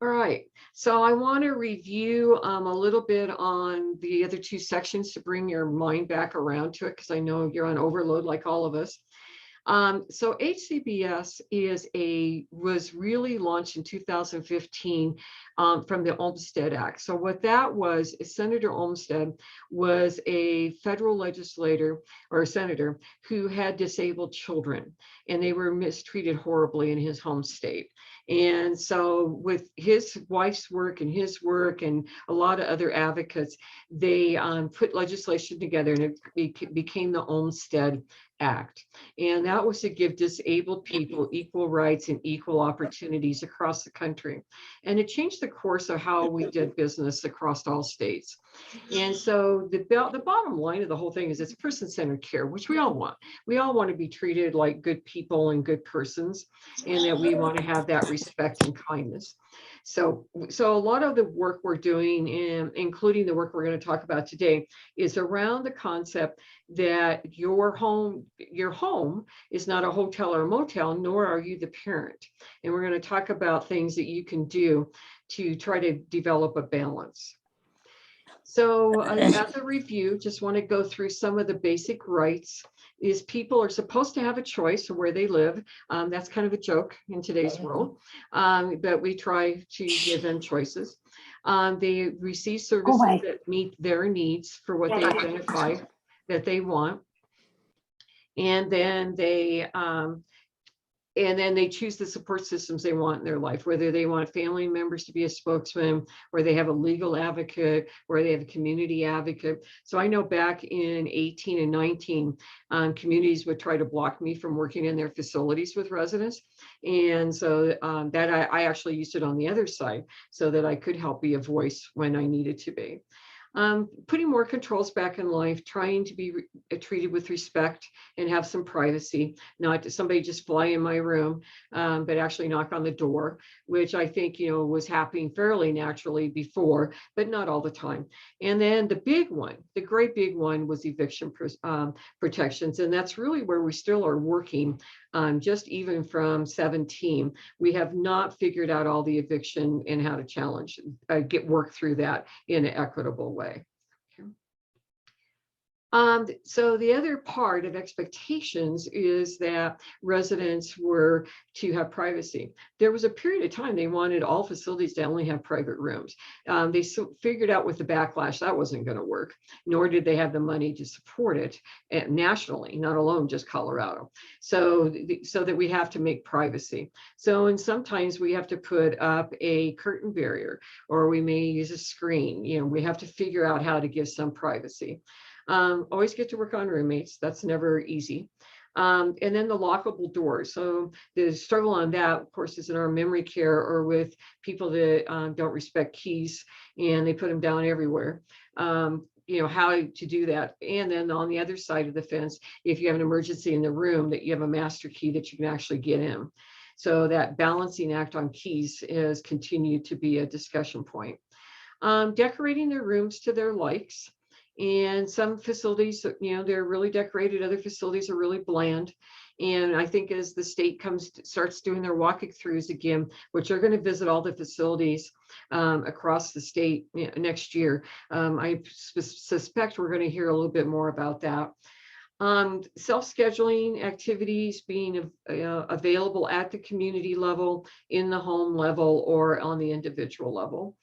All right, so I want to review a little bit on the other two sections to bring your mind back around to it, because I know you're on overload like all of us. So HCBS was really launched in 2015 from the Olmstead Act. So what that was is Senator Olmstead was a federal legislator or a senator who had disabled children, and they were mistreated horribly in his home state. And so with his wife's work and his work and a lot of other advocates, they put legislation together, and it became the Olmstead Act. And that was to give disabled people equal rights and equal opportunities across the country. And it changed the course of how we did business across all states. And so the bottom line of the whole thing is it's person-centered care, which we all want. We all want to be treated like good people and good persons, and that we want to have that respect and kindness. So a lot of the work we're doing, including the work we're going to talk about today, is around the concept that your home is not a hotel or a motel, nor are you the parent. And we're going to talk about things that you can do to try to develop a balance. So as a review, just want to go through some of the basic rights. Is people are supposed to have a choice of where they live. That's kind of a joke in today's world, but we try to give them choices. They receive services that meet their needs for what they identify that they want. And then they choose the support systems they want in their life, whether they want family members to be a spokesman, or they have a legal advocate, or they have a community advocate. So I know back in 18 and 19, communities would try to block me from working in their facilities with residents. And so that I actually used it on the other side so that I could help be a voice when I needed to be. Putting more controls back in life, trying to be treated with respect and have some privacy, not somebody just fly in my room, but actually knock on the door, which I think, was happening fairly naturally before, but not all the time. And then the big one, the great big one, was eviction protections. And that's really where we still are working. Just even from 17, we have not figured out all the eviction and how to work through that in an equitable way. So the other part of expectations is that residents were to have privacy. There was a period of time they wanted all facilities to only have private rooms. They figured out with the backlash that wasn't going to work, nor did they have the money to support it nationally, not alone just Colorado. So that we have to make privacy. So, and sometimes we have to put up a curtain barrier, or we may use a screen. We have to figure out how to give some privacy. Always get to work on roommates. That's never easy. And then the lockable doors. So the struggle on that, of course, is in our memory care or with people that don't respect keys and they put them down everywhere. How to do that. And then on the other side of the fence, if you have an emergency in the room, that you have a master key that you can actually get in. So that balancing act on keys has continued to be a discussion point. Decorating their rooms to their likes. And some facilities, they're really decorated. Other facilities are really bland. And I think as the state starts doing their walkthroughs again, which are going to visit all the facilities across the state next year, I suspect we're going to hear a little bit more about that. Self-scheduling activities being available at the community level, in the home level, or on the individual level.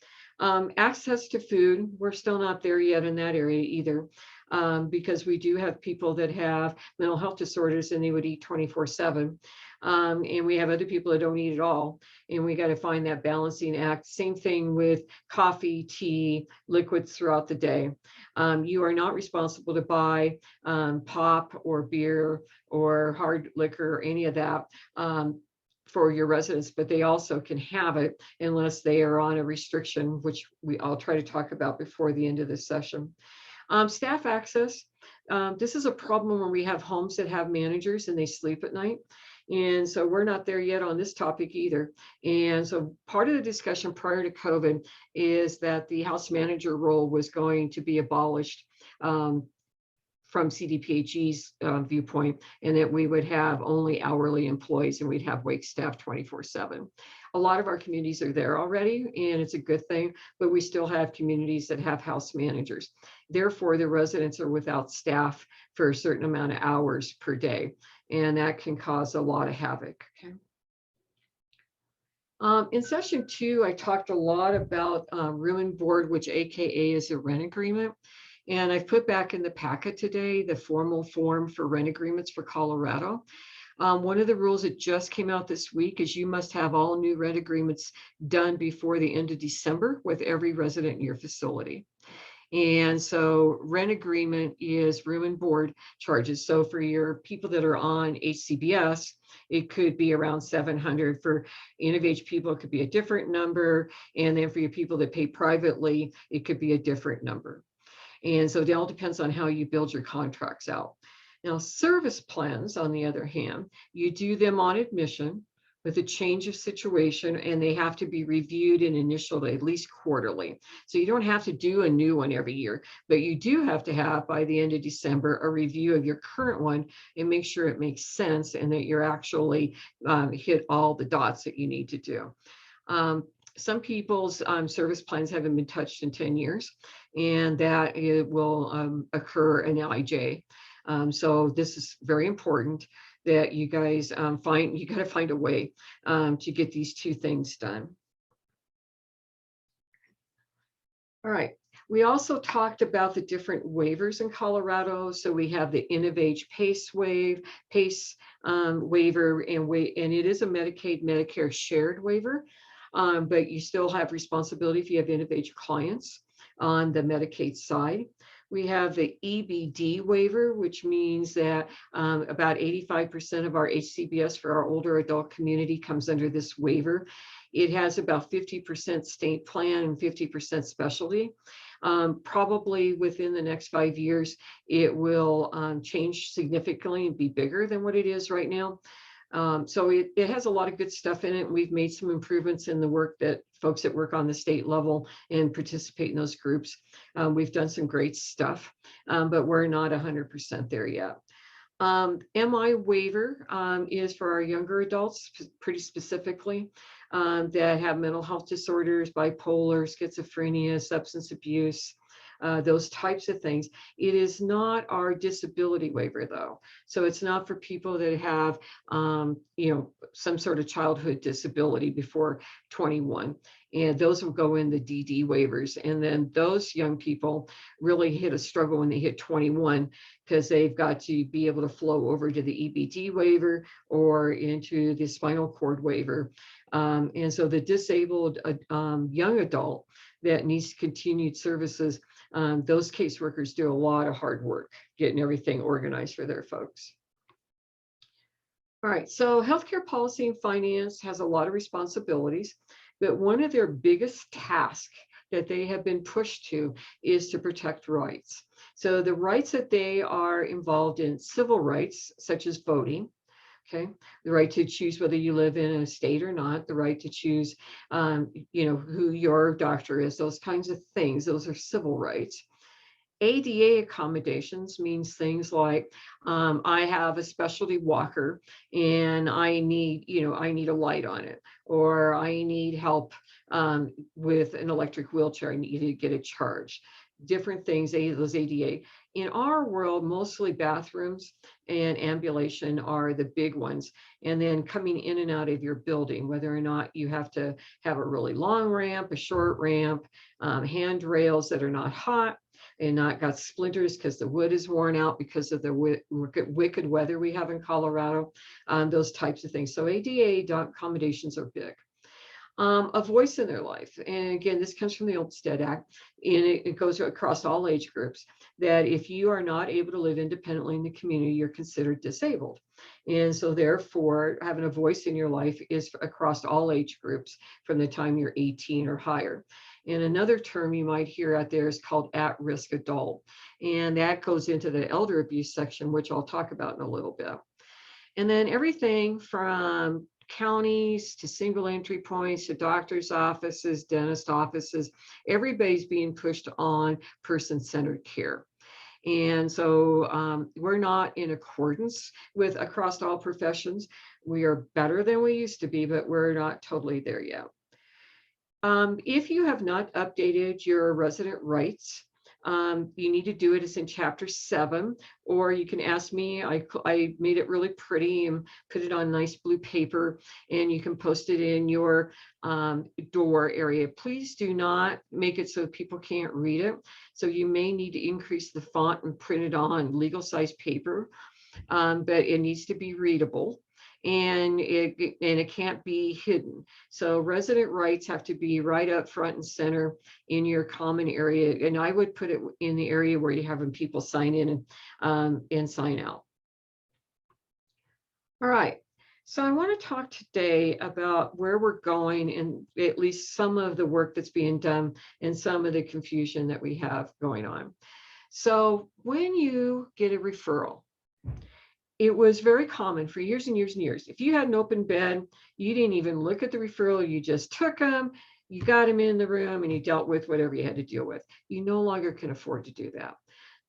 Access to food, we're still not there yet in that area either, because we do have people that have mental health disorders and they would eat 24/7. And we have other people that don't eat at all. And we got to find that balancing act. Same thing with coffee, tea, liquids throughout the day. You are not responsible to buy pop or beer or hard liquor or any of that for your residents, but they also can have it unless they are on a restriction, which I'll try to talk about before the end of this session. Staff access. This is a problem when we have homes that have managers and they sleep at night. And so we're not there yet on this topic either. And so part of the discussion prior to COVID is that the house manager role was going to be abolished from CDPHE's viewpoint, and that we would have only hourly employees and we'd have wake staff 24/7. A lot of our communities are there already, and it's a good thing, but we still have communities that have house managers. Therefore, the residents are without staff for a certain amount of hours per day, and that can cause a lot of havoc. Okay. In session 2, I talked a lot about room and board, which AKA is a rent agreement. And I've put back in the packet today the formal form for rent agreements for Colorado. One of the rules that just came out this week is you must have all new rent agreements done before the end of December with every resident in your facility. And so rent agreement is room and board charges. So for your people that are on HCBS, it could be around 700. For Innovage people, it could be a different number. And then for your people that pay privately, it could be a different number. And so it all depends on how you build your contracts out. Now, service plans, on the other hand, you do them on admission with a change of situation, and they have to be reviewed and initialed at least quarterly. So you don't have to do a new one every year, but you do have to have by the end of December a review of your current one and make sure it makes sense and that you're actually hit all the dots that you need to do. Some people's service plans haven't been touched in 10 years, and that it will occur in LIJ. So this is very important that you guys you got to find a way to get these two things done. All right. We also talked about the different waivers in Colorado. So we have the Innovage PACE waiver, and it is a Medicaid, Medicare shared waiver, but you still have responsibility if you have Innovage clients on the Medicaid side. We have the EBD waiver, which means that about 85% of our HCBS for our older adult community comes under this waiver. It has about 50% state plan and 50% specialty. Probably within the next 5 years, it will change significantly and be bigger than what it is right now. So it has a lot of good stuff in it. We've made some improvements in the work that folks that work on the state level and participate in those groups. We've done some great stuff, but we're not 100% there yet. MI waiver is for our younger adults, pretty specifically, that have mental health disorders, bipolar, schizophrenia, substance abuse, those types of things. It is not our disability waiver, though. So it's not for people that have, some sort of childhood disability before 21. And those will go in the DD waivers. And then those young people really hit a struggle when they hit 21, because they've got to be able to flow over to the EBD waiver or into the spinal cord waiver. And so the disabled young adult that needs continued services, those caseworkers do a lot of hard work getting everything organized for their folks. All right, so healthcare policy and finance has a lot of responsibilities, but one of their biggest tasks that they have been pushed to is to protect rights. So the rights that they are involved in, civil rights, such as voting, okay, the right to choose whether you live in a state or not, the right to choose, who your doctor is, those kinds of things, those are civil rights. ADA accommodations means things like I have a specialty walker and I need a light on it, or I need help with an electric wheelchair. I need to get it charged. Different things, those ADA. In our world, mostly bathrooms and ambulation are the big ones. And then coming in and out of your building, whether or not you have to have a really long ramp, a short ramp, handrails that are not hot and not got splinters because the wood is worn out because of the wicked weather we have in Colorado, those types of things. So ADA accommodations are big. A voice in their life. And again, this comes from the Olmstead Act, and it goes across all age groups, that if you are not able to live independently in the community, you're considered disabled. And so therefore, having a voice in your life is across all age groups from the time you're 18 or higher. And another term you might hear out there is called at-risk adult. And that goes into the elder abuse section, which I'll talk about in a little bit. And then everything from counties to single entry points to doctor's offices, dentist offices, everybody's being pushed on person-centered care. And so we're not in accordance with across all professions. We are better than we used to be, but we're not totally there yet. If you have not updated your resident rights, you need to do it. It's in Chapter 7, or you can ask me. I made it really pretty and put it on nice blue paper, and you can post it in your door area. Please do not make it so people can't read it. So you may need to increase the font and print it on legal size paper, but it needs to be readable. And it can't be hidden. So resident rights have to be right up front and center in your common area. And I would put it in the area where you're having people sign in and sign out. All right. So I want to talk today about where we're going and at least some of the work that's being done and some of the confusion that we have going on. So when you get a referral, it was very common for years and years and years. If you had an open bed, you didn't even look at the referral, you just took them, you got them in the room, and you dealt with whatever you had to deal with. You no longer can afford to do that.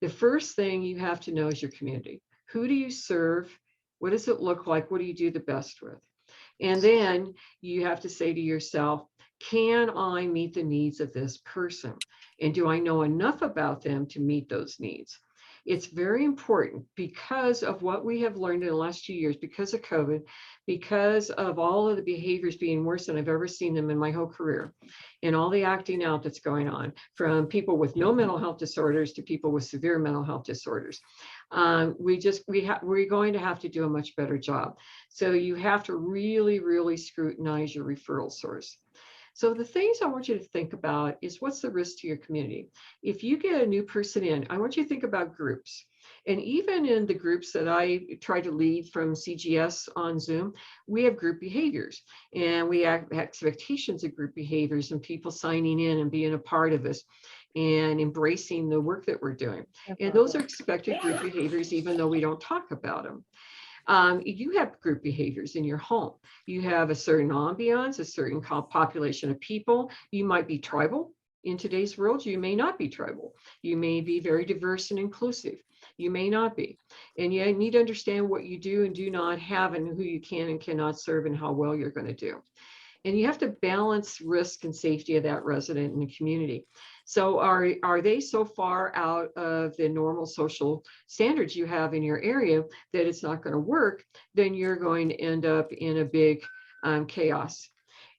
The first thing you have to know is your community. Who do you serve? What does it look like? What do you do the best with? And then you have to say to yourself, can I meet the needs of this person? And do I know enough about them to meet those needs? It's very important because of what we have learned in the last 2 years, because of COVID, because of all of the behaviors being worse than I've ever seen them in my whole career, and all the acting out that's going on, from people with no mental health disorders to people with severe mental health disorders. We're going to have to do a much better job. So you have to really, really scrutinize your referral source. So the things I want you to think about is what's the risk to your community? If you get a new person in, I want you to think about groups. And even in the groups that I try to lead from CGS on Zoom, we have group behaviors and we have expectations of group behaviors and people signing in and being a part of this and embracing the work that we're doing. And those are expected group behaviors, even though we don't talk about them. You have group behaviors in your home. You have a certain ambiance, a certain population of people. You might be tribal. In today's world, you may not be tribal. You may be very diverse and inclusive. You may not be. And you need to understand what you do and do not have and who you can and cannot serve and how well you're going to do. And you have to balance risk and safety of that resident in the community. So are they so far out of the normal social standards you have in your area that it's not going to work? Then you're going to end up in a big chaos.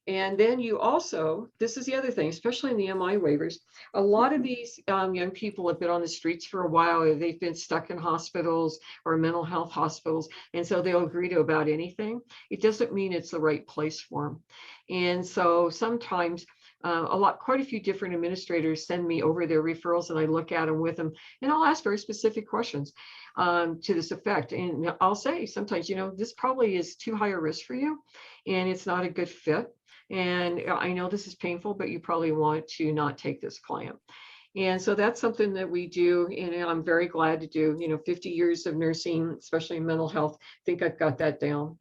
And then you also, this is the other thing, especially in the MI waivers, a lot of these young people have been on the streets for a while, or they've been stuck in hospitals or mental health hospitals, and so they'll agree to about anything. It doesn't mean it's the right place for them. And so sometimes quite a few different administrators send me over their referrals and I look at them with them and I'll ask very specific questions to this effect. And I'll say sometimes, this probably is too high a risk for you and it's not a good fit. And I know this is painful, but you probably want to not take this client. And so that's something that we do. And I'm very glad to do, 50 years of nursing, especially in mental health. I think I've got that down.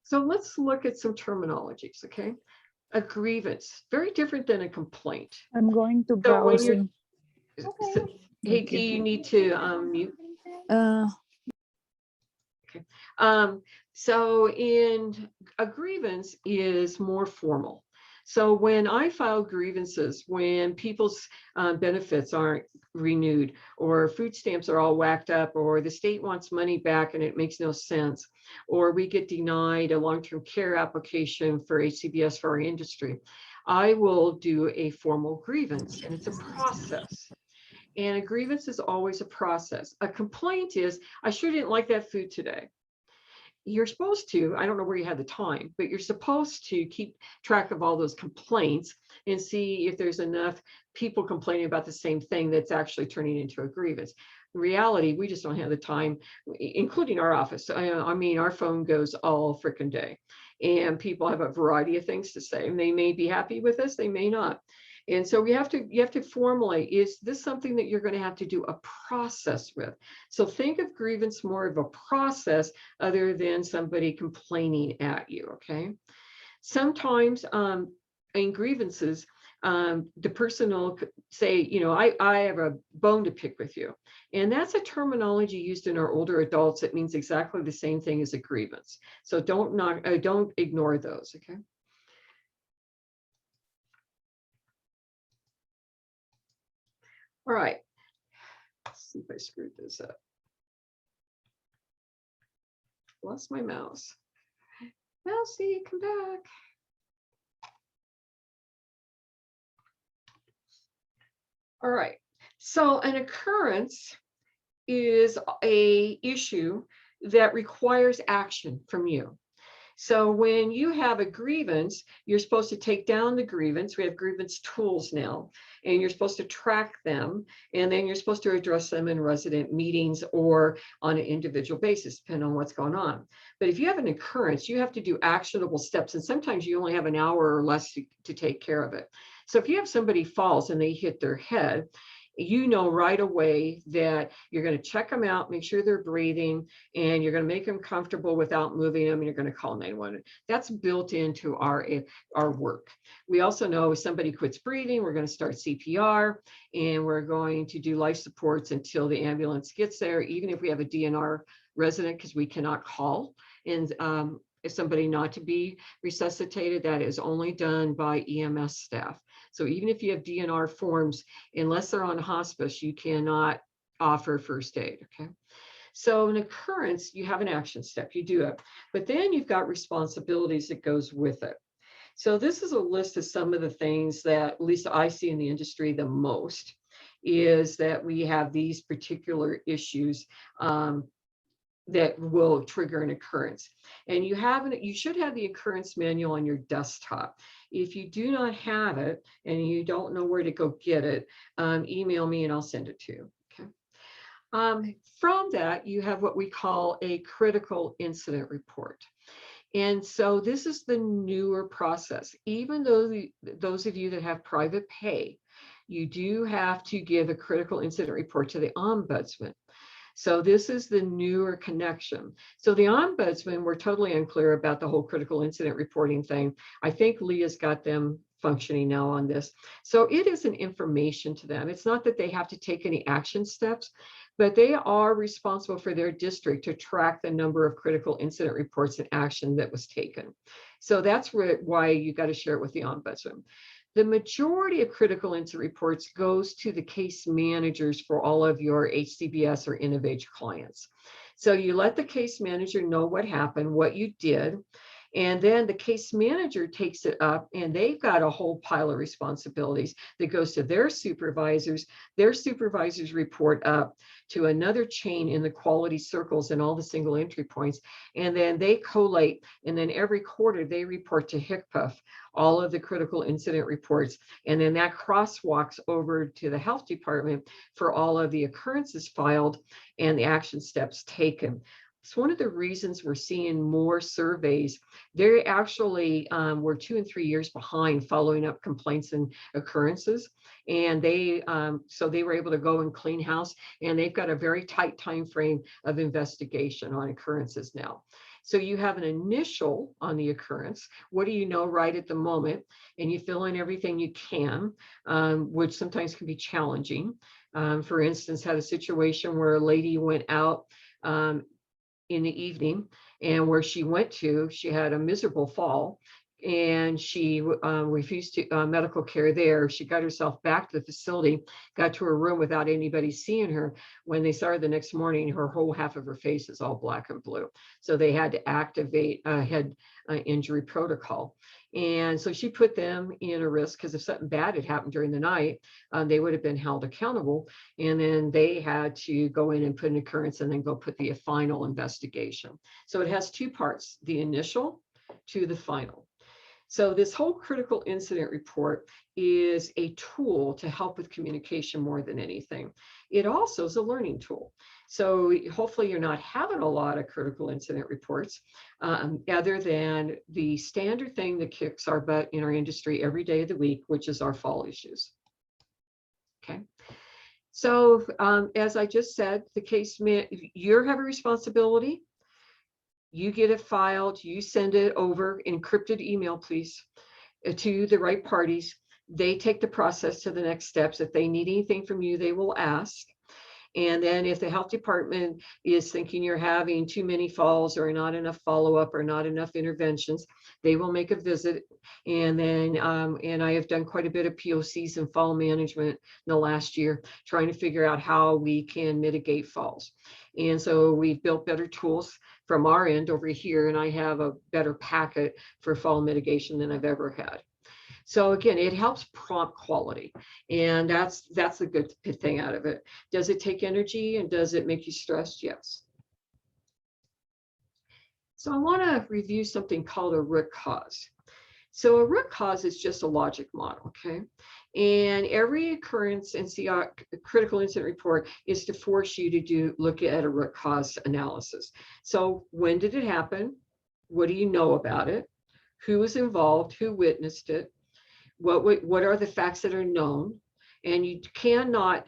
So let's look at some terminologies, okay? A grievance, very different than a complaint. I'm going to browsing. Hey, do you need to mute? Okay. So in a grievance is more formal. So when I file grievances, when people's benefits aren't renewed or food stamps are all whacked up or the state wants money back and it makes no sense, or we get denied a long-term care application for HCBS for our industry, I will do a formal grievance and it's a process. And a grievance is always a process. A complaint is, I sure didn't like that food today. You're supposed to, I don't know where you had the time, but you're supposed to keep track of all those complaints and see if there's enough people complaining about the same thing that's actually turning into a grievance. In reality, we just don't have the time, including our office. I mean, our phone goes all freaking day and people have a variety of things to say and they may be happy with us, they may not. And so you have to formulate, is this something that you're going to have to do a process with? So think of grievance more of a process other than somebody complaining at you, okay? Sometimes in grievances, the person will say, you know, I have a bone to pick with you. And that's a terminology used in our older adults. It means exactly the same thing as a grievance. So don't ignore those, okay? All right, let's see if I screwed this up. Lost my mouse. Mousy, come back. All right, so an occurrence is a issue that requires action from you. So when you have a grievance, you're supposed to take down the grievance. We have grievance tools now, and you're supposed to track them, and then you're supposed to address them in resident meetings or on an individual basis, depending on what's going on. But if you have an occurrence, you have to do actionable steps, and sometimes you only have an hour or less to take care of it. So if you have somebody falls and they hit their head, you know right away that you're going to check them out, make sure they're breathing, and you're going to make them comfortable without moving them, and you're going to call 911. That's built into our work. We also know if somebody quits breathing, we're going to start CPR, and we're going to do life supports until the ambulance gets there, even if we have a DNR resident, because we cannot call. And if somebody not to be resuscitated, that is only done by EMS staff. So even if you have DNR forms, unless they're on hospice, you cannot offer first aid, okay? So an occurrence, you have an action step, you do it, but then you've got responsibilities that goes with it. So this is a list of some of the things that at least I see in the industry the most, is that we have these particular issues that will trigger an occurrence. And you should have the occurrence manual on your desktop. If you do not have it and you don't know where to go get it, email me and I'll send it to you. Okay. From that, you have what we call a critical incident report. And so this is the newer process. Even though those of you that have private pay, you do have to give a critical incident report to the ombudsman. So this is the newer connection. So the ombudsman, we're totally unclear about the whole critical incident reporting thing. I think Leah's got them functioning now on this. So it is an information to them. It's not that they have to take any action steps, but they are responsible for their district to track the number of critical incident reports and action that was taken. So that's why you got to share it with the ombudsman. The majority of critical incident reports goes to the case managers for all of your HCBS or InnovAge clients. So you let the case manager know what happened, what you did, and then the case manager takes it up and they've got a whole pile of responsibilities that goes to their supervisors. Their supervisors report up to another chain in the quality circles and all the single entry points. And then they collate, and then every quarter they report to HCPF all of the critical incident reports. And then that crosswalks over to the health department for all of the occurrences filed and the action steps taken. It's one of the reasons we're seeing more surveys. They actually were 2 and 3 years behind following up complaints and occurrences. And so they were able to go and clean house, and they've got a very tight time frame of investigation on occurrences now. So you have an initial on the occurrence. What do you know right at the moment? And you fill in everything you can, which sometimes can be challenging. For instance, had a situation where a lady went out in the evening, and where she went to, she had a miserable fall, and she refused to medical care there. She got herself back to the facility, got to her room without anybody seeing her. When they saw her the next morning, her whole half of her face is all black and blue. So they had to activate a head injury protocol. And so she put them in a risk, because if something bad had happened during the night, they would have been held accountable. And then they had to go in and put an occurrence and then go put the final investigation. So it has two parts, the initial to the final. So this whole critical incident report is a tool to help with communication more than anything. It also is a learning tool. So hopefully you're not having a lot of critical incident reports, other than the standard thing that kicks our butt in our industry every day of the week, which is our fall issues. Okay. So as I just said, the case, you have a responsibility. You get it filed, you send it over, encrypted email, please, to the right parties. They take the process to the next steps. If they need anything from you, they will ask. And then if the health department is thinking you're having too many falls or not enough follow-up or not enough interventions, they will make a visit. And then, and I have done quite a bit of POCs and fall management in the last year, trying to figure out how we can mitigate falls. And so we've built better tools from our end over here, and I have a better packet for fall mitigation than I've ever had. So again, it helps prompt quality, and that's a good thing out of it. Does it take energy and does it make you stressed? Yes. So I want to review something called a root cause. So a root cause is just a logic model, okay? And every occurrence in critical incident report is to force you to look at a root cause analysis. So when did it happen? What do you know about it? Who was involved? Who witnessed it? What are the facts that are known? And you cannot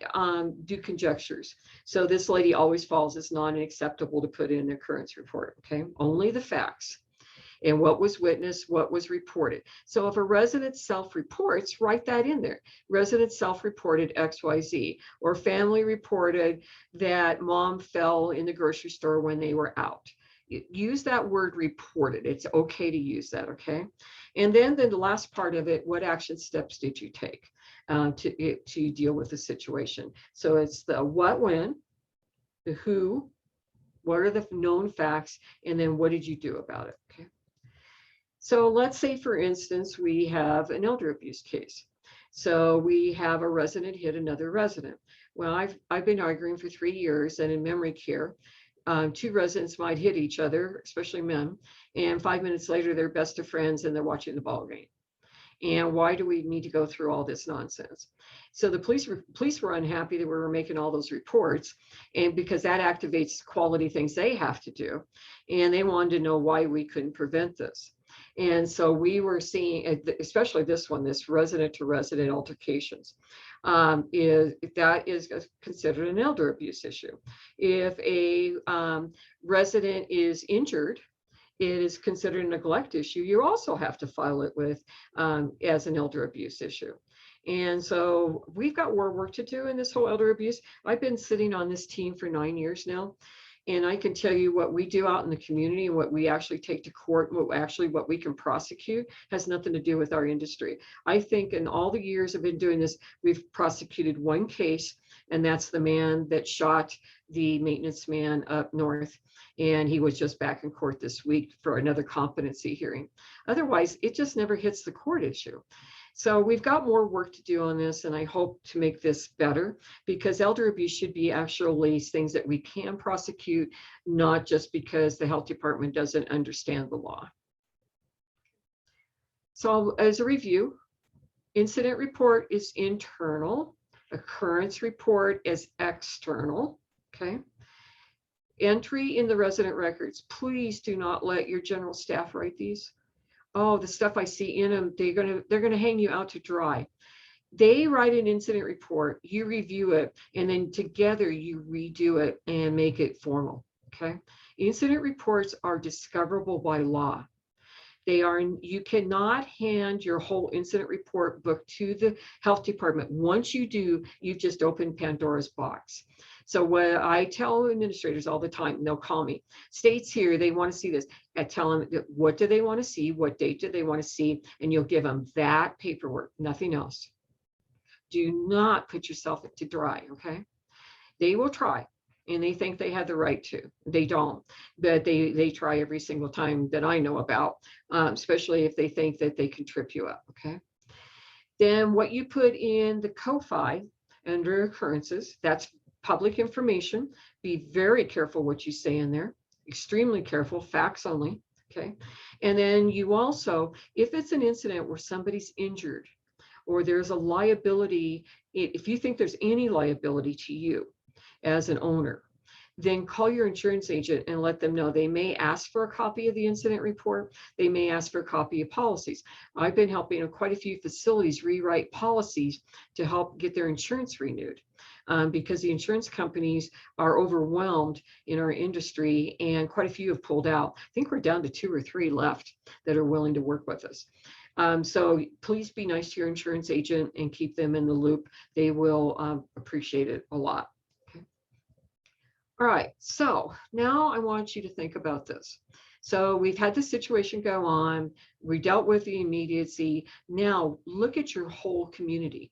do conjectures. So this lady always falls is not acceptable to put in the occurrence report, okay? Only the facts and what was witnessed, what was reported. So if a resident self-reports, write that in there. Resident self-reported XYZ, or family reported that mom fell in the grocery store when they were out. Use that word reported. It's okay to use that, okay? And then the last part of it, what action steps did you take to deal with the situation? So it's the what, when, the who, what are the known facts, and then what did you do about it, okay? So let's say, for instance, we have an elder abuse case. So we have a resident hit another resident. Well, I've been arguing for 3 years, and in memory care, 2 residents might hit each other, especially men, and 5 minutes later, they're best of friends and they're watching the ball game. And why do we need to go through all this nonsense? So the police were unhappy that we were making all those reports, and because that activates quality things they have to do, and they wanted to know why we couldn't prevent this. And so we were seeing, especially this one, this resident to resident altercations, that is considered an elder abuse issue. If a resident is injured, it is considered a neglect issue. You also have to file it with as an elder abuse issue. And so we've got more work to do in this whole elder abuse. I've been sitting on this team for 9 years now. And I can tell you what we do out in the community and what we actually take to court, what we can prosecute has nothing to do with our industry. I think in all the years I've been doing this, we've prosecuted 1 case, and that's the man that shot the maintenance man up north. And he was just back in court this week for another competency hearing. Otherwise, it just never hits the court issue. So we've got more work to do on this, and I hope to make this better, because elder abuse should be actually things that we can prosecute, not just because the health department doesn't understand the law. So as a review, incident report is internal, occurrence report is external, okay? Entry in the resident records. Please do not let your general staff write these. Oh, the stuff I see in them, they're gonna hang you out to dry. They write an incident report, you review it, and then together you redo it and make it formal, okay? Incident reports are discoverable by law. You cannot hand your whole incident report book to the health department. Once you do, you've just opened Pandora's box. So what I tell administrators all the time, they'll call me, states here, they want to see this. I tell them, what do they want to see? What date do they want to see? And you'll give them that paperwork, nothing else. Do not put yourself to dry, okay? They will try, and they think they have the right to. They don't, but they try every single time that I know about, especially if they think that they can trip you up, okay? Then what you put in the COFI under occurrences, that's public information. Be very careful what you say in there, extremely careful, facts only, okay? And then you also, if it's an incident where somebody's injured or there's a liability, if you think there's any liability to you as an owner, then call your insurance agent and let them know. They may ask for a copy of the incident report. They may ask for a copy of policies. I've been helping quite a few facilities rewrite policies to help get their insurance renewed. Because the insurance companies are overwhelmed in our industry and quite a few have pulled out. I think we're down to 2 or 3 left that are willing to work with us. So please be nice to your insurance agent and keep them in the loop. They will appreciate it a lot. Okay. All right, so now I want you to think about this. So we've had this situation go on. We dealt with the immediacy. Now look at your whole community.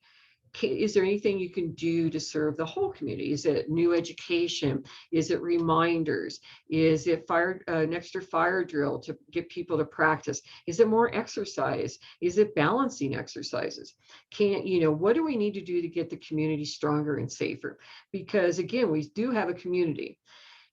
Is there anything you can do to serve the whole community? Is it new education? Is it reminders? Is it an extra fire drill to get people to practice? Is it more exercise? Is it balancing exercises? What do we need to do to get the community stronger and safer? Because again, we do have a community.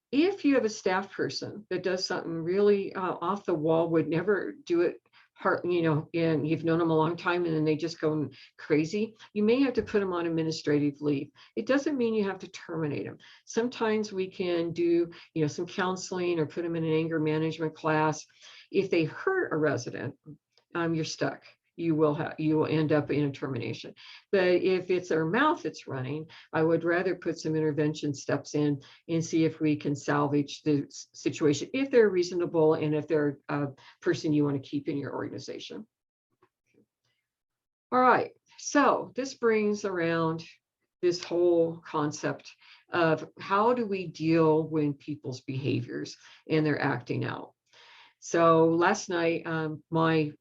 If you have a staff person that does something really off the wall, would never do it, and you've known them a long time and then they just go crazy, you may have to put them on administrative leave. It doesn't mean you have to terminate them. Sometimes we can do, some counseling or put them in an anger management class. If they hurt a resident, you're stuck. You will end up in a termination. But if it's their mouth that's running, I would rather put some intervention steps in and see if we can salvage the situation, if they're reasonable and if they're a person you want to keep in your organization. All right, so this brings around this whole concept of how do we deal with people's behaviors and they're acting out. So last night, my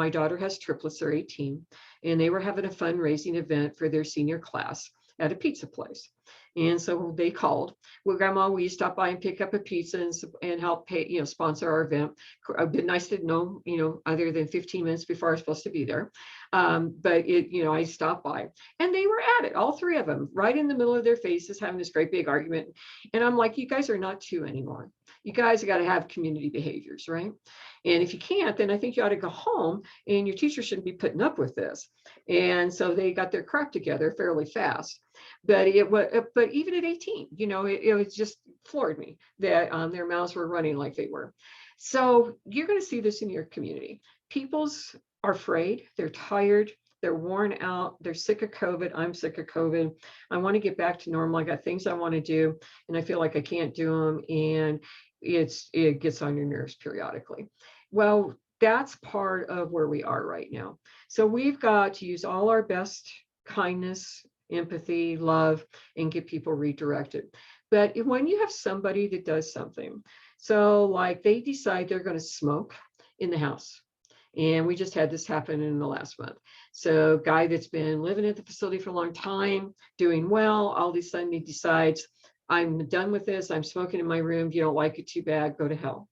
daughter has triplets, they're 18, and they were having a fundraising event for their senior class at a pizza place. And so they called, well, Grandma, will you stop by and pick up a pizza and help pay, sponsor our event? It'd been nice to know, other than 15 minutes before I was supposed to be there. But I stopped by and they were at it, all 3 of them, right in the middle of their faces, having this great big argument. And I'm like, you guys are not 2 anymore. You guys got to have community behaviors, right? And if you can't, then I think you ought to go home and your teacher shouldn't be putting up with this. And so they got their crap together fairly fast. But even at 18, it just floored me that their mouths were running like they were. So you're going to see this in your community. People's are afraid, they're tired, they're worn out, they're sick of COVID. I'm sick of COVID. I want to get back to normal. I got things I want to do, and I feel like I can't do them. And it gets on your nerves periodically. Well, that's part of where we are right now. So we've got to use all our best kindness, empathy, love, and get people redirected. But when you have somebody that does something, so like they decide they're going to smoke in the house. And we just had this happen in the last month. So guy that's been living at the facility for a long time, doing well, all of a sudden he decides, I'm done with this. I'm smoking in my room. You don't like it, too bad, go to hell.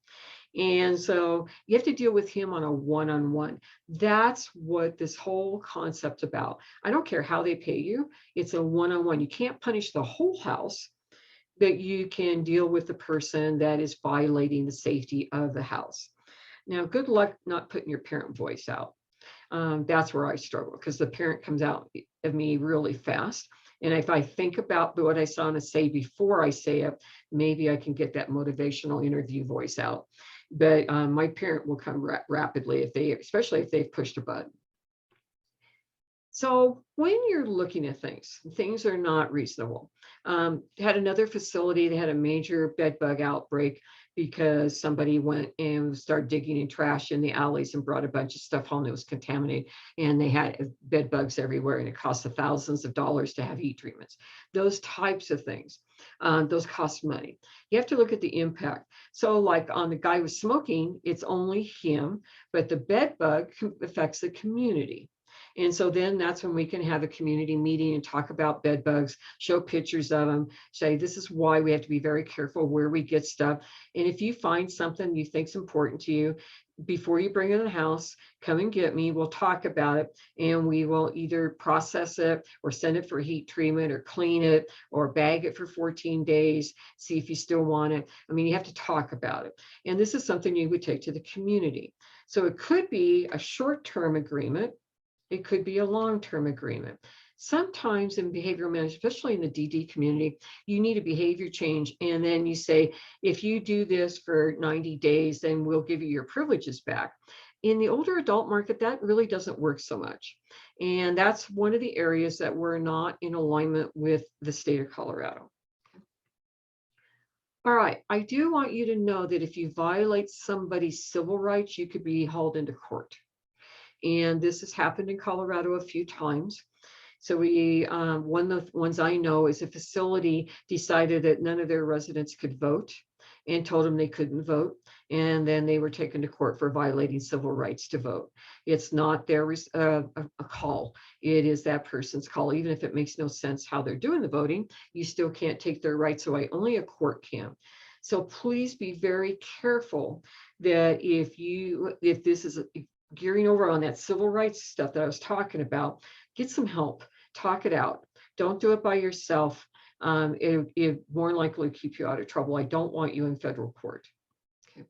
And so you have to deal with him on a one-on-one. That's what this whole concept's about. I don't care how they pay you. It's a one-on-one. You can't punish the whole house, but you can deal with the person that is violating the safety of the house. Now, good luck not putting your parent voice out. That's where I struggle, because the parent comes out of me really fast. And if I think about what I want to say before I say it, maybe I can get that motivational interview voice out. But my parent will come rapidly, especially if they've pushed a button. So when you're looking at things are not reasonable. Had another facility, they had a major bed bug outbreak because somebody went and started digging in trash in the alleys and brought a bunch of stuff home that was contaminated, and they had bed bugs everywhere, and it cost thousands of dollars to have heat treatments. Those types of things, those cost money. You have to look at the impact. So like on the guy with smoking, it's only him, but the bed bug affects the community. And so then that's when we can have a community meeting and talk about bed bugs, show pictures of them, say, this is why we have to be very careful where we get stuff. And if you find something you think is important to you, before you bring it in the house, come and get me. We'll talk about it, and we will either process it or send it for heat treatment or clean it or bag it for 14 days, see if you still want it. I mean, you have to talk about it. And this is something you would take to the community. So it could be a short-term agreement. It could be a long-term agreement. Sometimes in behavioral management, especially in the DD community, you need a behavior change. And then you say, if you do this for 90 days, then we'll give you your privileges back. In the older adult market, that really doesn't work so much. And that's one of the areas that we're not in alignment with the state of Colorado. All right, I do want you to know that if you violate somebody's civil rights, you could be hauled into court. And this has happened in Colorado a few times. So one of the ones I know is a facility decided that none of their residents could vote and told them they couldn't vote. And then they were taken to court for violating civil rights to vote. It's not their a call. It is that person's call. Even if it makes no sense how they're doing the voting, you still can't take their rights away. Only a court can. So please be very careful that if this is gearing over on that civil rights stuff that I was talking about, get some help, talk it out. Don't do it by yourself. It more likely keep you out of trouble. I don't want you in federal court. Okay.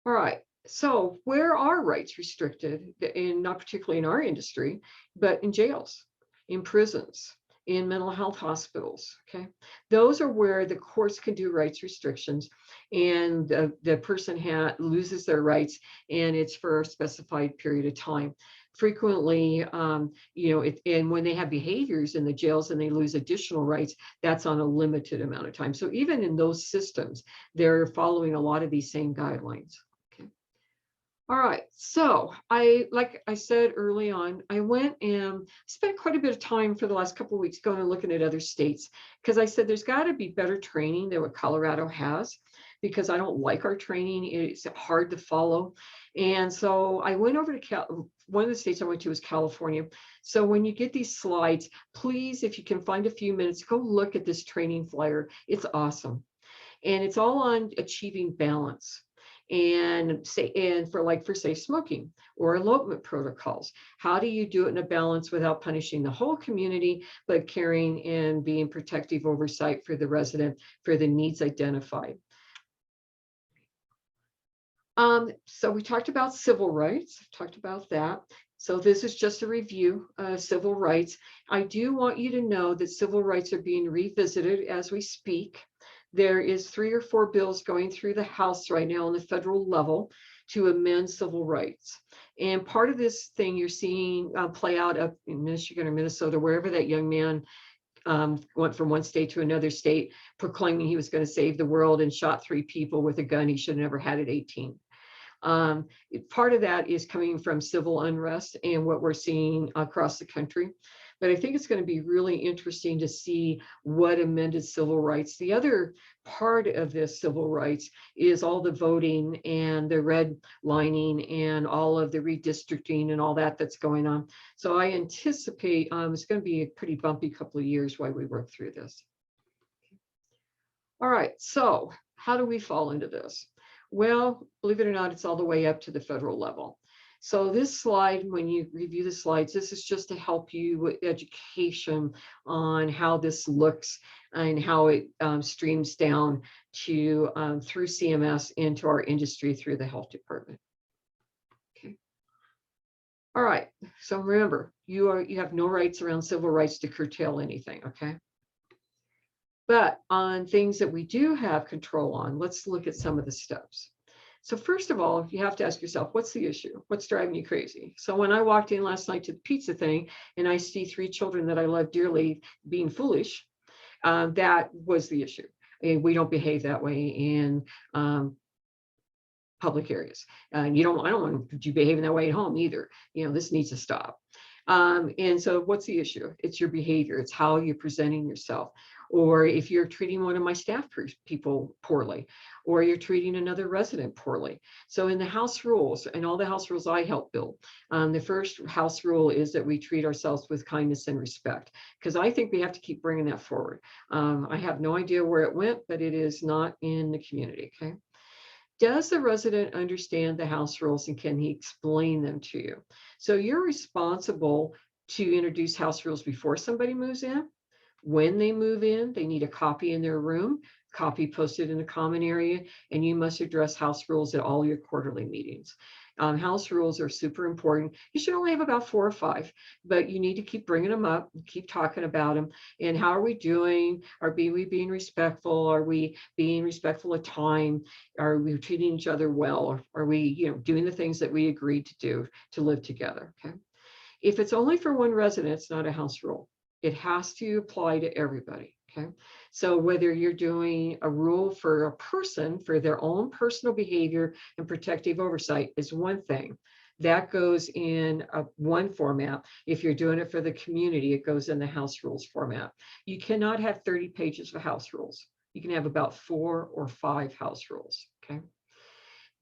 All right. So where are rights restricted? Not particularly in our industry, but in jails, in prisons, in mental health hospitals. Okay. Those are where the courts can do rights restrictions, and the person loses their rights, and it's for a specified period of time. Frequently, and when they have behaviors in the jails and they lose additional rights, that's on a limited amount of time. So even in those systems, they're following a lot of these same guidelines. Okay. All right. So like I said early on, I went and spent quite a bit of time for the last couple of weeks going and looking at other states, because I said there's got to be better training than what Colorado has, because I don't like our training. It's hard to follow. And so I went over to one of the states I went to was California. So when you get these slides, please, if you can find a few minutes, go look at this training flyer. It's awesome. And it's all on achieving balance. And for safe smoking or elopement protocols. How do you do it in a balance without punishing the whole community, but caring and being protective oversight for the resident for the needs identified? So we talked about civil rights, talked about that. So this is just a review of civil rights. I do want you to know that civil rights are being revisited as we speak. There is 3 or 4 bills going through the House right now on the federal level to amend civil rights. And part of this thing you're seeing play out up in Michigan or Minnesota, wherever that young man went from one state to another state, proclaiming he was going to save the world and shot 3 people with a gun he should have never had at 18. Part of that is coming from civil unrest and what we're seeing across the country. But I think it's going to be really interesting to see what amended civil rights. The other part of this civil rights is all the voting and the redlining and all of the redistricting and all that that's going on. So I anticipate it's going to be a pretty bumpy couple of years while we work through this. All right, so how do we fall into this? Well, believe it or not, it's all the way up to the federal level. So this slide, when you review the slides, this is just to help you with education on how this looks and how it streams down to through CMS into our industry through the health department. Okay. All right. So remember, you have no rights around civil rights to curtail anything. Okay. But on things that we do have control on, let's look at some of the steps. So first of all, you have to ask yourself, what's the issue? What's driving you crazy? So when I walked in last night to the pizza thing and I see 3 children that I love dearly being foolish, that was the issue. And we don't behave that way in public areas. I don't want you behaving that way at home either. This needs to stop. And so what's the issue? It's your behavior. It's how you're presenting yourself. Or if you're treating one of my staff people poorly, or you're treating another resident poorly. So in the house rules, and all the house rules I help build, the first house rule is that we treat ourselves with kindness and respect, because I think we have to keep bringing that forward. I have no idea where it went, but it is not in the community, okay? Does the resident understand the house rules, and can he explain them to you? So you're responsible to introduce house rules before somebody moves in. When they move in, they need a copy in their room copy posted in the common area, and you must address house rules at all your quarterly meetings. House rules are super important. You should only have about 4 or 5, but you need to keep bringing them up, keep talking about them. And how are we doing? Are we being respectful? Are we being respectful of time? Are we treating each other well? Are we, doing the things that we agreed to do to live together? Okay. If it's only for one resident, it's not a house rule. It has to apply to everybody. Okay. So whether you're doing a rule for a person for their own personal behavior and protective oversight is one thing. That goes in one format. If you're doing it for the community, it goes in the house rules format. You cannot have 30 pages of house rules. You can have about 4 or 5 house rules. Okay.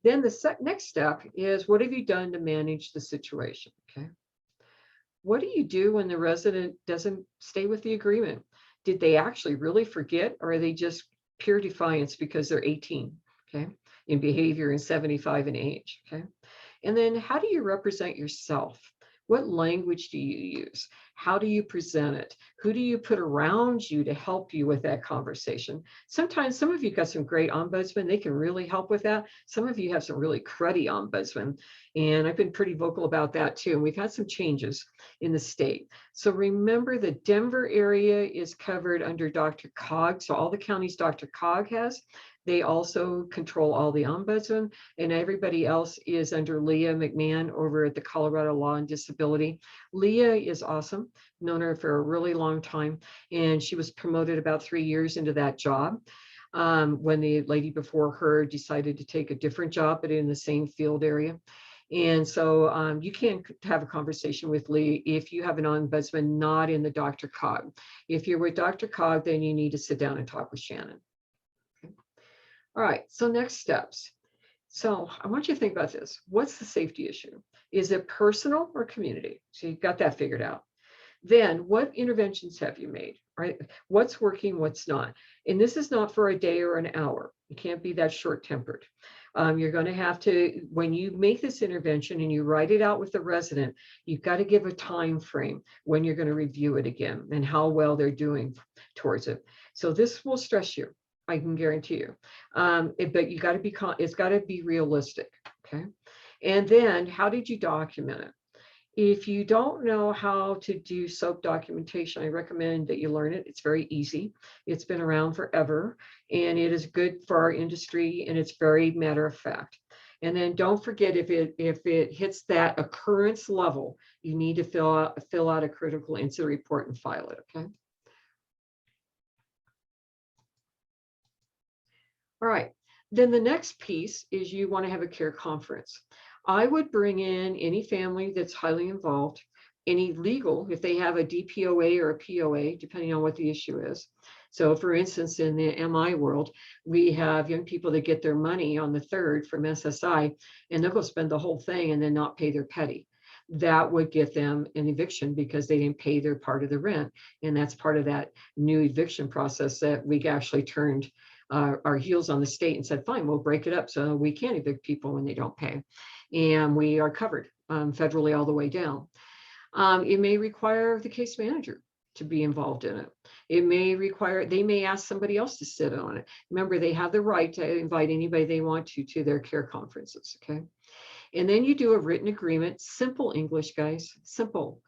Then the next step is, what have you done to manage the situation? Okay. What do you do when the resident doesn't stay with the agreement? Did they actually really forget, or are they just pure defiance because they're 18, okay, in behavior and 75 in age, okay? And then how do you represent yourself? What language do you use? How do you present it? Who do you put around you to help you with that conversation? Sometimes some of you got some great ombudsmen. They can really help with that. Some of you have some really cruddy ombudsmen. And I've been pretty vocal about that too. And we've had some changes in the state. So remember, the Denver area is covered under DRCOG. So all the counties DRCOG has. They also control all the ombudsmen, and everybody else is under Leah McMahon over at the Colorado Law and Disability. Leah is awesome, known her for a really long time, and she was promoted about 3 years into that job when the lady before her decided to take a different job, but in the same field area. And so you can't have a conversation with Lee if you have an ombudsman not in the DRCOG. If you're with DRCOG, then you need to sit down and talk with Shannon. All right, so next steps. So I want you to think about this. What's the safety issue? Is it personal or community? So you've got that figured out. Then what interventions have you made, right? What's working, what's not? And this is not for a day or an hour. You can't be that short-tempered. You're going to have to, when you make this intervention and you write it out with the resident, you've got to give a time frame when you're going to review it again and how well they're doing towards it. So this will stress you. I can guarantee you, but you got to be, it's got to be realistic, okay? And then how did you document it? If you don't know how to do SOAP documentation, I recommend that you learn it. It's very easy. It's been around forever, and it is good for our industry, and it's very matter of fact. And then don't forget, if it hits that occurrence level, you need to fill out a critical incident report and file it, okay? All right, then the next piece is you want to have a care conference. I would bring in any family that's highly involved, any legal, if they have a DPOA or a POA, depending on what the issue is. So for instance, in the MI world, we have young people that get their money on the 3rd from SSI, and they'll go spend the whole thing and then not pay their petty. That would get them an eviction because they didn't pay their part of the rent. And that's part of that new eviction process that we actually turned our heels on the state and said, fine, we'll break it up so we can't evict people when they don't pay. And we are covered federally all the way down. It may require the case manager to be involved in it. It may require, they may ask somebody else to sit on it. Remember, they have the right to invite anybody they want to their care conferences, okay? And then you do a written agreement, simple English, guys, simple.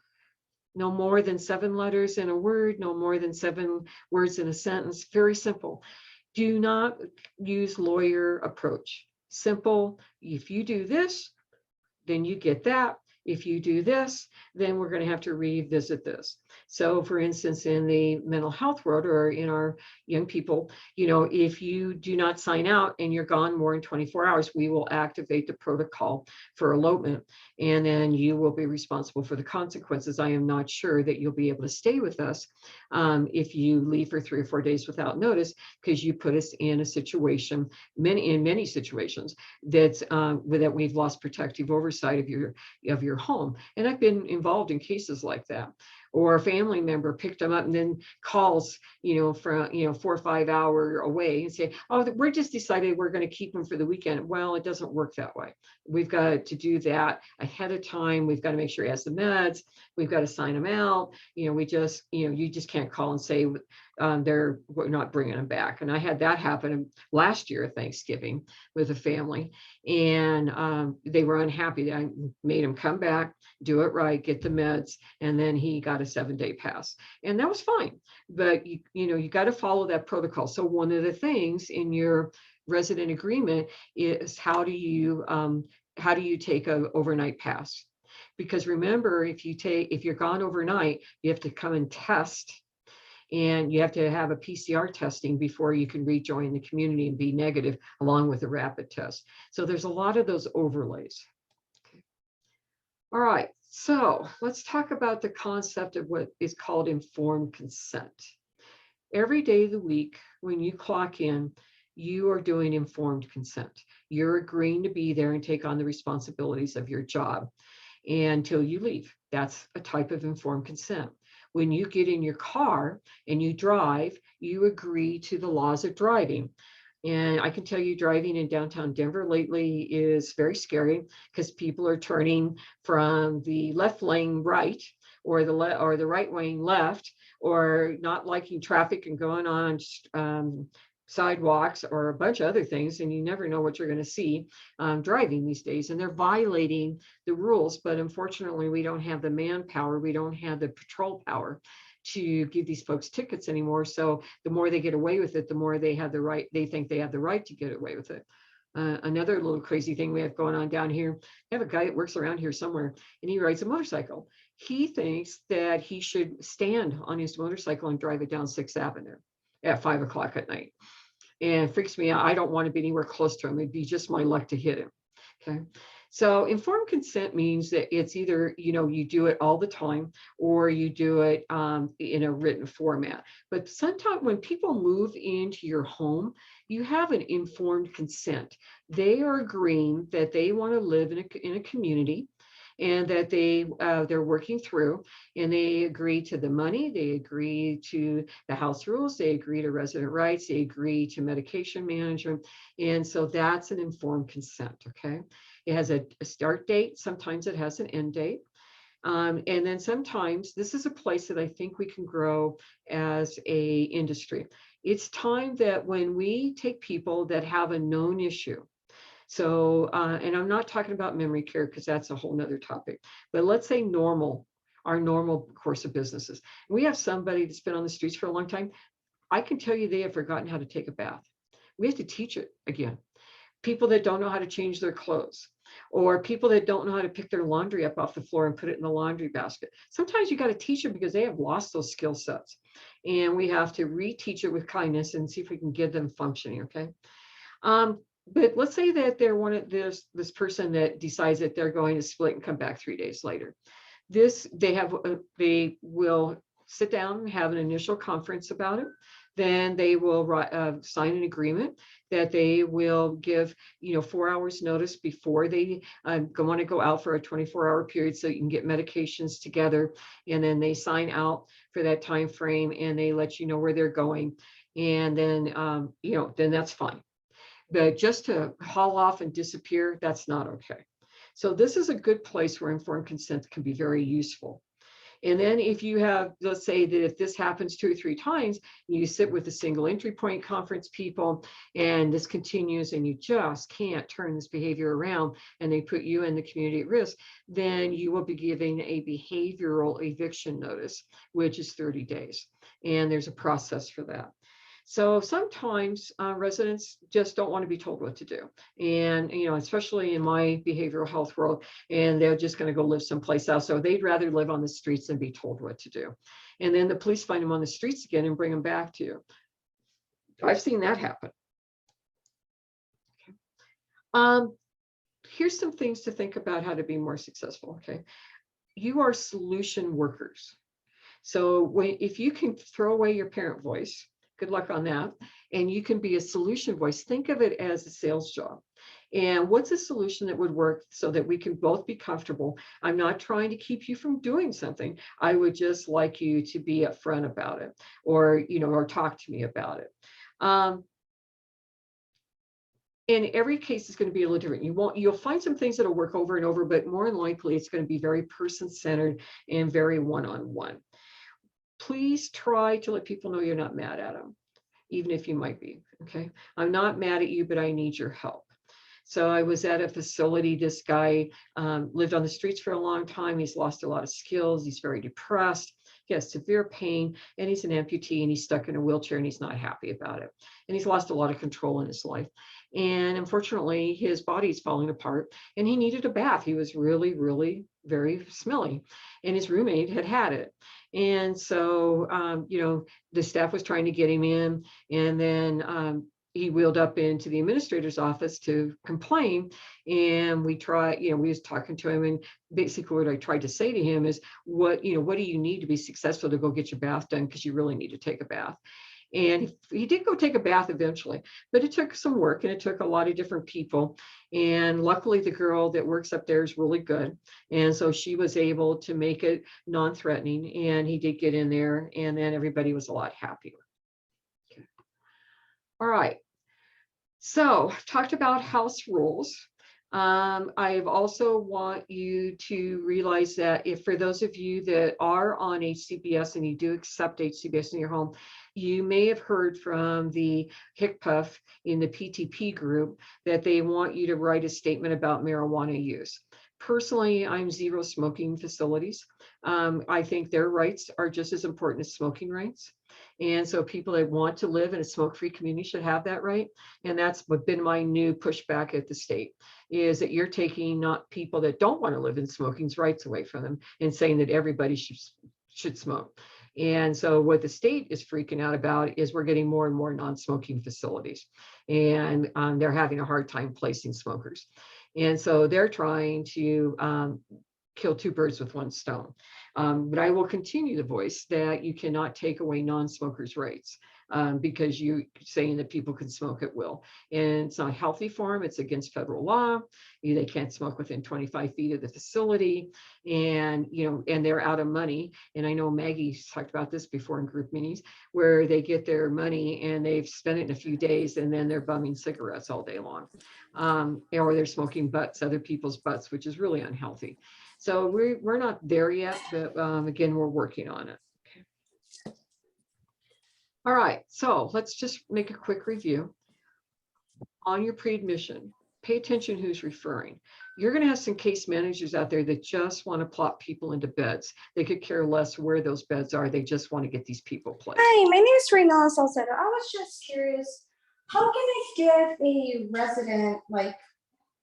No more than 7 letters in a word, no more than 7 words in a sentence, very simple. Do not use lawyer approach. Simple. If you do this, then you get that. If you do this, then we're going to have to revisit this. So for instance, in the mental health world or in our young people, if you do not sign out and you're gone more than 24 hours, we will activate the protocol for elopement. And then you will be responsible for the consequences. I am not sure that you'll be able to stay with us if you leave for 3 or 4 days without notice, because you put us in a situation, in many situations, that we've lost protective oversight of your home. And I've been involved in cases like that. or a family member picked them up and then calls, from, 4 or 5 hours away and say, oh, we're just decided we're going to keep them for the weekend. Well, it doesn't work that way. We've got to do that ahead of time. We've got to make sure he has the meds. We've got to sign them out. You just can't call and say we're not bringing them back. And I had that happen last year at Thanksgiving with a family, and they were unhappy that I made him come back, do it right, get the meds, and then he got a 7-day pass, and that was fine. But you got to follow that protocol. So one of the things in your resident agreement is how do you take an overnight pass? Because remember, if you're gone overnight, you have to come and test, and you have to have a PCR testing before you can rejoin the community and be negative, along with a rapid test. So there's a lot of those overlays. Okay. All right, so let's talk about the concept of what is called informed consent. Every day of the week, when you clock in, you are doing informed consent. You're agreeing to be there and take on the responsibilities of your job until you leave. That's a type of informed consent. When you get in your car and you drive, you agree to the laws of driving. And I can tell you, driving in downtown Denver lately is very scary because people are turning from the left lane right, or the right lane left, or not liking traffic and going on sidewalks or a bunch of other things, and you never know what you're going to see driving these days, and they're violating the rules. But unfortunately, we don't have the manpower, we don't have the patrol power to give these folks tickets anymore. So the more they get away with it, the more they think they have the right to get away with it. Another little crazy thing we have going on down here, I have a guy that works around here somewhere, and he rides a motorcycle. He thinks that he should stand on his motorcycle and drive it down 6th Avenue at 5 o'clock at night. And it freaks me out. I don't want to be anywhere close to him. It'd be just my luck to hit him. Okay. So informed consent means that it's either, you do it all the time, or you do it in a written format. But sometimes when people move into your home, you have an informed consent. They are agreeing that they want to live in a community, and that they're working through, and they agree to the money, they agree to the house rules, they agree to resident rights, they agree to medication management. And so that's an informed consent. Okay. It has a start date. Sometimes it has an end date. And then sometimes this is a place that I think we can grow as a industry. It's time that when we take people that have a known issue, so, and I'm not talking about memory care because that's a whole nother topic, but let's say our normal course of businesses. We have somebody that's been on the streets for a long time. I can tell you they have forgotten how to take a bath. We have to teach it again. People that don't know how to change their clothes, or people that don't know how to pick their laundry up off the floor and put it in the laundry basket. Sometimes you got to teach them because they have lost those skill sets, and we have to reteach it with kindness and see if we can get them functioning. Okay. But let's say that they're this person that decides that they're going to split and come back 3 days later. They will sit down and have an initial conference about it. Then they will sign an agreement that they will give 4 hours notice before they want to go out for a 24-hour period, so you can get medications together. And then they sign out for that time frame, and they let you know where they're going. And then then that's fine. But just to haul off and disappear, that's not okay. So this is a good place where informed consent can be very useful. And then if you have, let's say that if this happens 2 or 3 times, you sit with the single entry point conference people, and this continues, and you just can't turn this behavior around, and they put you and the community at risk, then you will be giving a behavioral eviction notice, which is 30 days. And there's a process for that. So sometimes residents just don't want to be told what to do. And, especially in my behavioral health world, and they're just going to go live someplace else. So they'd rather live on the streets than be told what to do. And then the police find them on the streets again and bring them back to you. I've seen that happen. Okay. Here's some things to think about how to be more successful. Okay. You are solution workers. So if you can throw away your parent voice, good luck on that. And you can be a solution voice. Think of it as a sales job. And what's a solution that would work so that we can both be comfortable? I'm not trying to keep you from doing something. I would just like you to be upfront about it, or, or talk to me about it. And every case is going to be a little different. You'll find some things that'll work over and over, but more than likely it's going to be very person-centered and very one-on-one. Please try to let people know you're not mad at them, even if you might be. Okay, I'm not mad at you, but I need your help. So I was at a facility. This guy lived on the streets for a long time. He's lost a lot of skills. He's very depressed. He has severe pain, and he's an amputee, and he's stuck in a wheelchair, and he's not happy about it. And he's lost a lot of control in his life. And unfortunately, his body's falling apart, and he needed a bath. He was really, really very smelly, and his roommate had it. And so, the staff was trying to get him in, and then he wheeled up into the administrator's office to complain. And we was talking to him, and basically what I tried to say to him is, what do you need to be successful to go get your bath done? Because you really need to take a bath. And he did go take a bath eventually, but it took some work, and it took a lot of different people. And luckily the girl that works up there is really good. And so she was able to make it non-threatening, and he did get in there, and then everybody was a lot happier. Okay. All right. So talked about house rules. I also want you to realize that if, for those of you that are on HCBS and you do accept HCBS in your home, you may have heard from the HCPF in the PTP group that they want you to write a statement about marijuana use. Personally, I'm zero smoking facilities. I think their rights are just as important as smoking rights. And so people that want to live in a smoke-free community should have that right. And that's been my new pushback at the state, is that you're taking not people that don't want to live in smoking's rights away from them and saying that everybody should smoke. And so what the state is freaking out about is we're getting more and more non-smoking facilities, and they're having a hard time placing smokers. And so they're trying to kill two birds with one stone. But I will continue to voice that you cannot take away non-smokers' rights because you're saying that people can smoke at will. And it's not healthy for them. It's against federal law. They can't smoke within 25 feet of the facility. And, and they're out of money. And I know Maggie's talked about this before in group meetings, where they get their money and they've spent it in a few days, and then they're bumming cigarettes all day long. Or they're smoking other people's butts, which is really unhealthy. So we're not there yet, but again, we're working on it. Okay. All right, so let's just make a quick review. On your pre-admission, pay attention who's referring. You're going to have some case managers out there that just want to plop people into beds. They could care less where those beds are. They just want to get these people placed. Hi, my name is Renala Salcedo. I was just curious, how can I get a resident,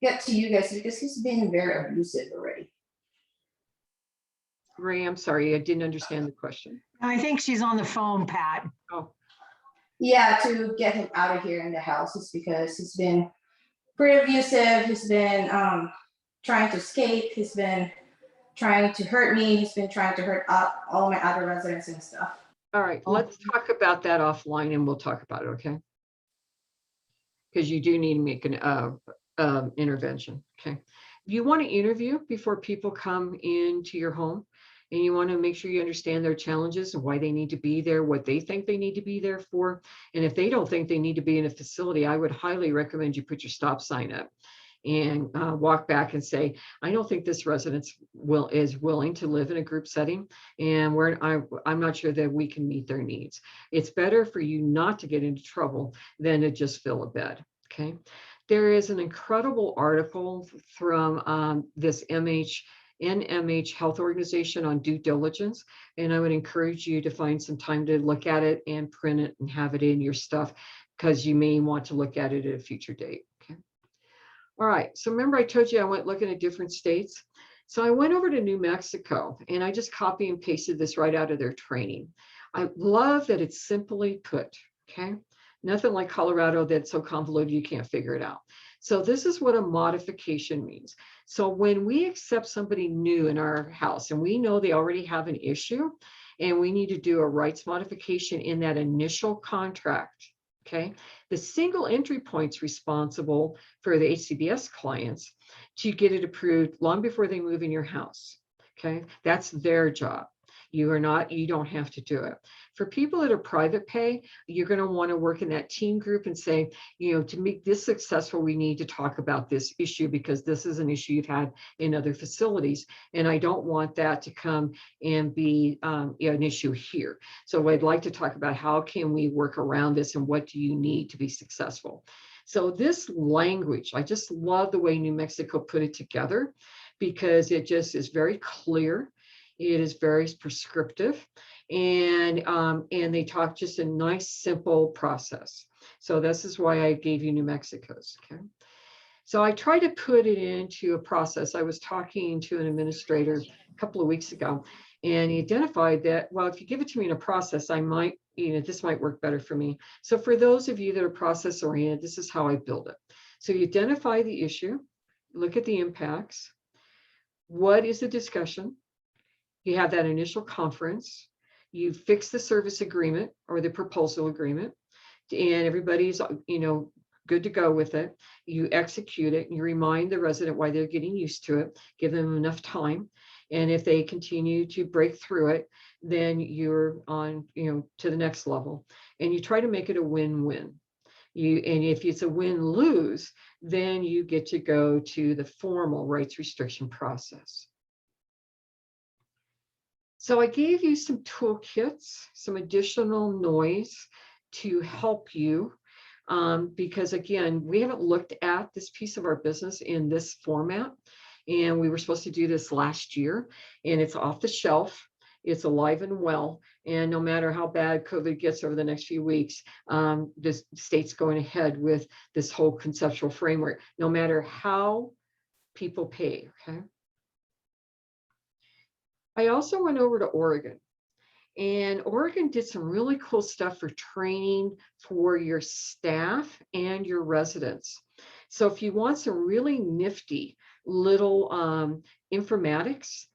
get to you guys, because he's been very abusive already? Ray, I'm sorry, I didn't understand the question. I think she's on the phone, Pat. Oh. Yeah, to get him out of here in the house is because he's been pretty abusive. He's been trying to escape. He's been trying to hurt me. He's been trying to hurt all my other residents and stuff. All right, let's talk about that offline, and we'll talk about it, okay? Because you do need to make an intervention, okay? You want to interview before people come into your home, and you want to make sure you understand their challenges and why they need to be there, what they think they need to be there for. And if they don't think they need to be in a facility, I would highly recommend you put your stop sign up and walk back and say, I don't think this resident is willing to live in a group setting, and I'm not sure that we can meet their needs. It's better for you not to get into trouble than to just fill a bed, okay? There is an incredible article from this NMH Health Organization on due diligence, and I would encourage you to find some time to look at it and print it and have it in your stuff, because you may want to look at it at a future date. Okay. All right, so remember I told you I went looking at different states. So I went over to New Mexico, and I just copy and pasted this right out of their training. I love that it's simply put, okay? Nothing like Colorado that's so convoluted you can't figure it out. So this is what a modification means. So when we accept somebody new in our house and we know they already have an issue and we need to do a rights modification in that initial contract, Okay, the single entry point's responsible for the HCBS clients to get it approved long before they move in your house. Okay, that's their job. You don't have to do it. For people that are private pay, you're going to want to work in that team group and say, to make this successful, we need to talk about this issue because this is an issue you've had in other facilities. And I don't want that to come and be an issue here. So I'd like to talk about how can we work around this and what do you need to be successful. So this language, I just love the way New Mexico put it together because it just is very clear. It is very prescriptive, and they talk just a nice, simple process. So this is why I gave you New Mexico's. Okay. So I try to put it into a process. I was talking to an administrator a couple of weeks ago, and he identified that, well, if you give it to me in a process, I might, this might work better for me. So for those of you that are process oriented, this is how I build it. So you identify the issue, look at the impacts. What is the discussion? You have that initial conference, you fix the service agreement or the proposal agreement, and everybody's, good to go with it. You execute it, you remind the resident why they're getting used to it, give them enough time. And if they continue to break through it, then you're on, to the next level. And you try to make it a win-win. And if it's a win-lose, then you get to go to the formal rights restriction process. So I gave you some toolkits, some additional noise to help you, because again, we haven't looked at this piece of our business in this format, and we were supposed to do this last year, and it's off the shelf. It's alive and well, and no matter how bad COVID gets over the next few weeks, the state's going ahead with this whole conceptual framework, no matter how people pay, okay? I also went over to Oregon, and Oregon did some really cool stuff for training for your staff and your residents. So if you want some really nifty little informatics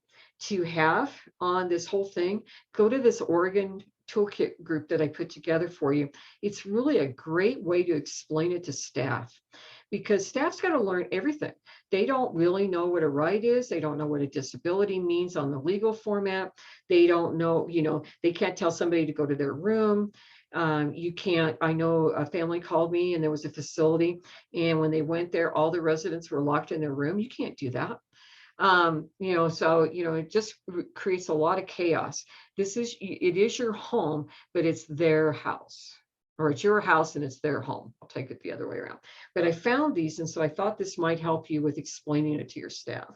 to have on this whole thing, go to this Oregon toolkit group that I put together for you. It's really a great way to explain it to staff, because staff's got to learn everything. They don't really know what a right is. They don't know what a disability means on the legal format. They don't know, they can't tell somebody to go to their room. You can't, I know a family called me and there was a facility, and when they went there, all the residents were locked in their room. You can't do that. So, it just creates a lot of chaos. It is your home, but it's their house. Or it's your house and it's their home. I'll take it the other way around. But I found these, and so I thought this might help you with explaining it to your staff.